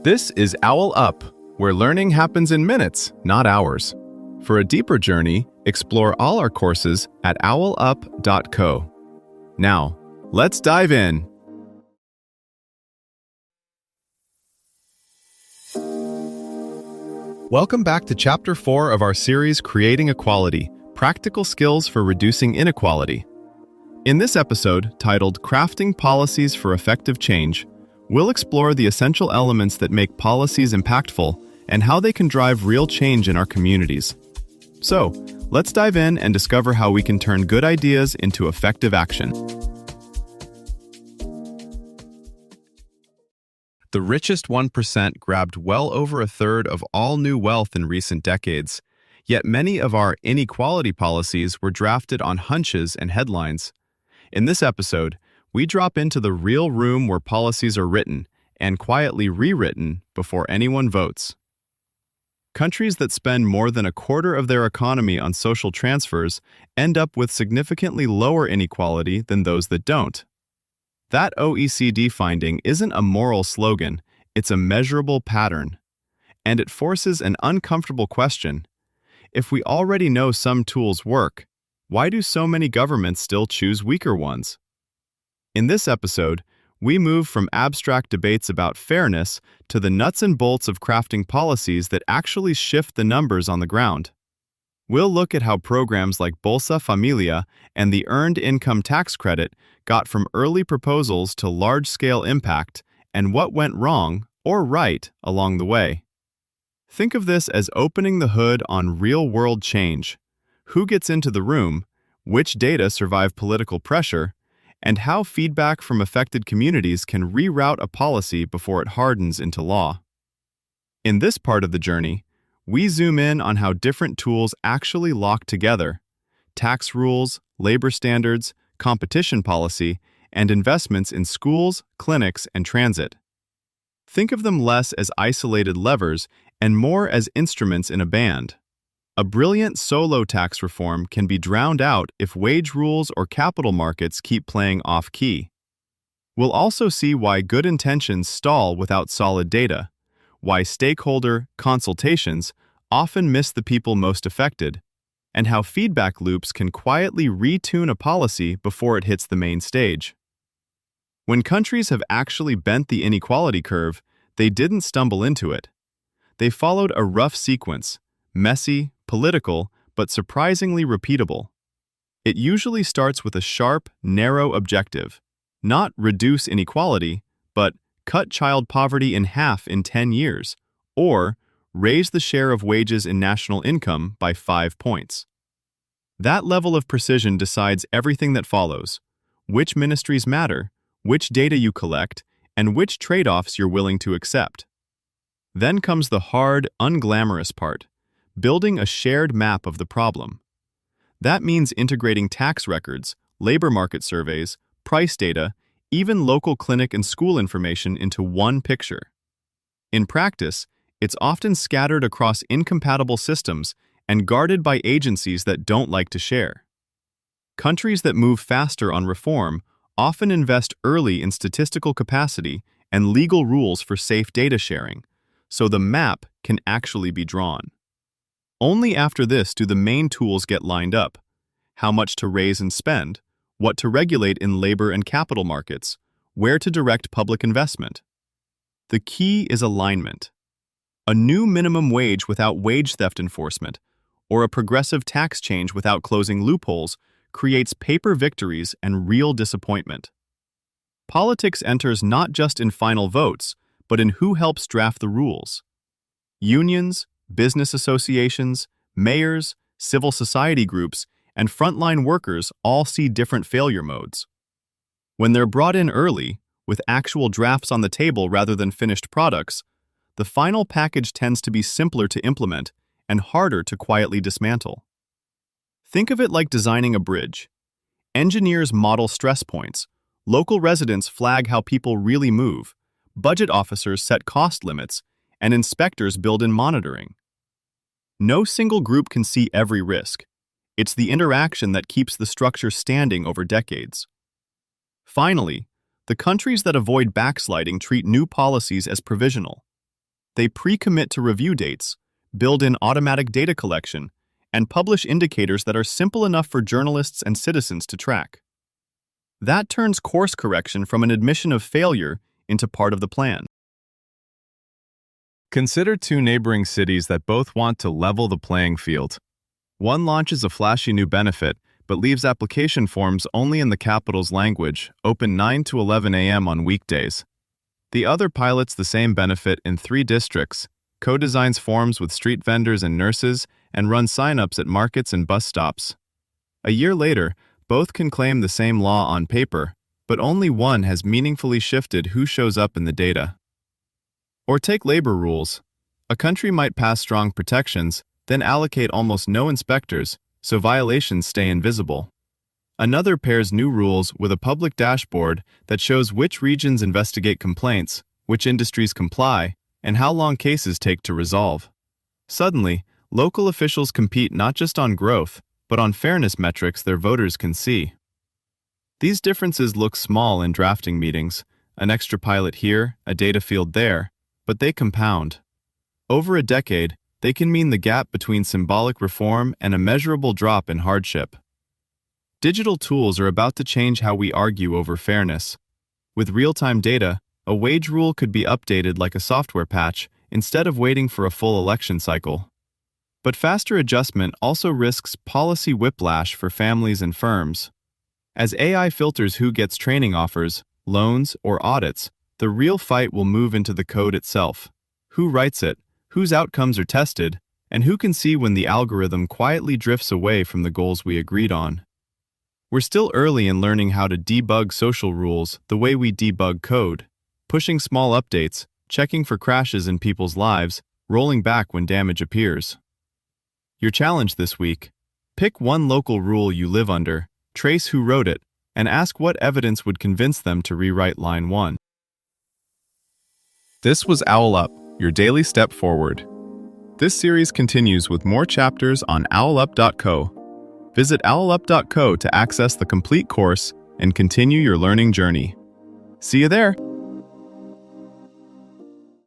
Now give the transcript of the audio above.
This is OwlUp, where learning happens in minutes, not hours. For a deeper journey, explore all our courses at owlup.co. Now, let's dive in. Welcome back to Chapter 4 of our series Creating Equality, Practical Skills for Reducing Inequality. In this episode, titled Crafting Policies for Effective Change, we'll explore the essential elements that make policies impactful and how they can drive real change in our communities. So, let's dive in and discover how we can turn good ideas into effective action. The richest 1% grabbed well over a third of all new wealth in recent decades, yet many of our inequality policies were drafted on hunches and headlines. In this episode, we drop into the real room where policies are written and quietly rewritten before anyone votes. Countries that spend more than a quarter of their economy on social transfers end up with significantly lower inequality than those that don't. That OECD finding isn't a moral slogan, it's a measurable pattern. And it forces an uncomfortable question. If we already know some tools work, why do so many governments still choose weaker ones? In this episode, we move from abstract debates about fairness to the nuts and bolts of crafting policies that actually shift the numbers on the ground. We'll look at how programs like Bolsa Familia and the Earned Income Tax Credit got from early proposals to large-scale impact and what went wrong or right along the way. Think of this as opening the hood on real-world change. Who gets into the room, which data survive political pressure, and how feedback from affected communities can reroute a policy before it hardens into law. In this part of the journey, we zoom in on how different tools actually lock together: tax rules, labor standards, competition policy, and investments in schools, clinics, and transit. Think of them less as isolated levers and more as instruments in a band. A brilliant solo tax reform can be drowned out if wage rules or capital markets keep playing off-key. We'll also see why good intentions stall without solid data, why stakeholder consultations often miss the people most affected, and how feedback loops can quietly retune a policy before it hits the main stage. When countries have actually bent the inequality curve, they didn't stumble into it. They followed a rough sequence, messy, political, but surprisingly repeatable. It usually starts with a sharp, narrow objective: not reduce inequality, but cut child poverty in half in 10 years, or raise the share of wages in national income by 5 points. That level of precision decides everything that follows: which ministries matter, which data you collect, and which trade-offs you're willing to accept. Then comes the hard, unglamorous part: building a shared map of the problem. That means integrating tax records, labor market surveys, price data, even local clinic and school information into one picture. In practice, it's often scattered across incompatible systems and guarded by agencies that don't like to share. Countries that move faster on reform often invest early in statistical capacity and legal rules for safe data sharing, so the map can actually be drawn. Only after this do the main tools get lined up: how much to raise and spend, what to regulate in labor and capital markets, where to direct public investment. The key is alignment. A new minimum wage without wage theft enforcement, or a progressive tax change without closing loopholes, creates paper victories and real disappointment. Politics enters not just in final votes, but in who helps draft the rules. Unions, business associations, mayors, civil society groups, and frontline workers all see different failure modes. When they're brought in early, with actual drafts on the table rather than finished products, the final package tends to be simpler to implement and harder to quietly dismantle. Think of it like designing a bridge. Engineers model stress points, local residents flag how people really move, budget officers set cost limits, and inspectors build in monitoring. No single group can see every risk. It's the interaction that keeps the structure standing over decades. Finally, the countries that avoid backsliding treat new policies as provisional. They pre-commit to review dates, build in automatic data collection, and publish indicators that are simple enough for journalists and citizens to track. That turns course correction from an admission of failure into part of the plan. Consider two neighboring cities that both want to level the playing field. One launches a flashy new benefit, but leaves application forms only in the capital's language, open 9 to 11 a.m. on weekdays. The other pilots the same benefit in 3 districts, co-designs forms with street vendors and nurses, and runs sign-ups at markets and bus stops. A year later, both can claim the same law on paper, but only one has meaningfully shifted who shows up in the data. Or take labor rules. A country might pass strong protections, then allocate almost no inspectors, so violations stay invisible. Another pairs new rules with a public dashboard that shows which regions investigate complaints, which industries comply, and how long cases take to resolve. Suddenly, local officials compete not just on growth, but on fairness metrics their voters can see. These differences look small in drafting meetings, an extra pilot here, a data field there, but they compound. Over a decade, they can mean the gap between symbolic reform and a measurable drop in hardship. Digital tools are about to change how we argue over fairness. With real-time data, a wage rule could be updated like a software patch instead of waiting for a full election cycle. But faster adjustment also risks policy whiplash for families and firms. As AI filters who gets training offers, loans, or audits, the real fight will move into the code itself. Who writes it, whose outcomes are tested, and who can see when the algorithm quietly drifts away from the goals we agreed on. We're still early in learning how to debug social rules the way we debug code, pushing small updates, checking for crashes in people's lives, rolling back when damage appears. Your challenge this week: pick one local rule you live under, trace who wrote it, and ask what evidence would convince them to rewrite line 1. This was OwlUp, your daily step forward. This series continues with more chapters on OwlUp.co. Visit OwlUp.co to access the complete course and continue your learning journey. See you there!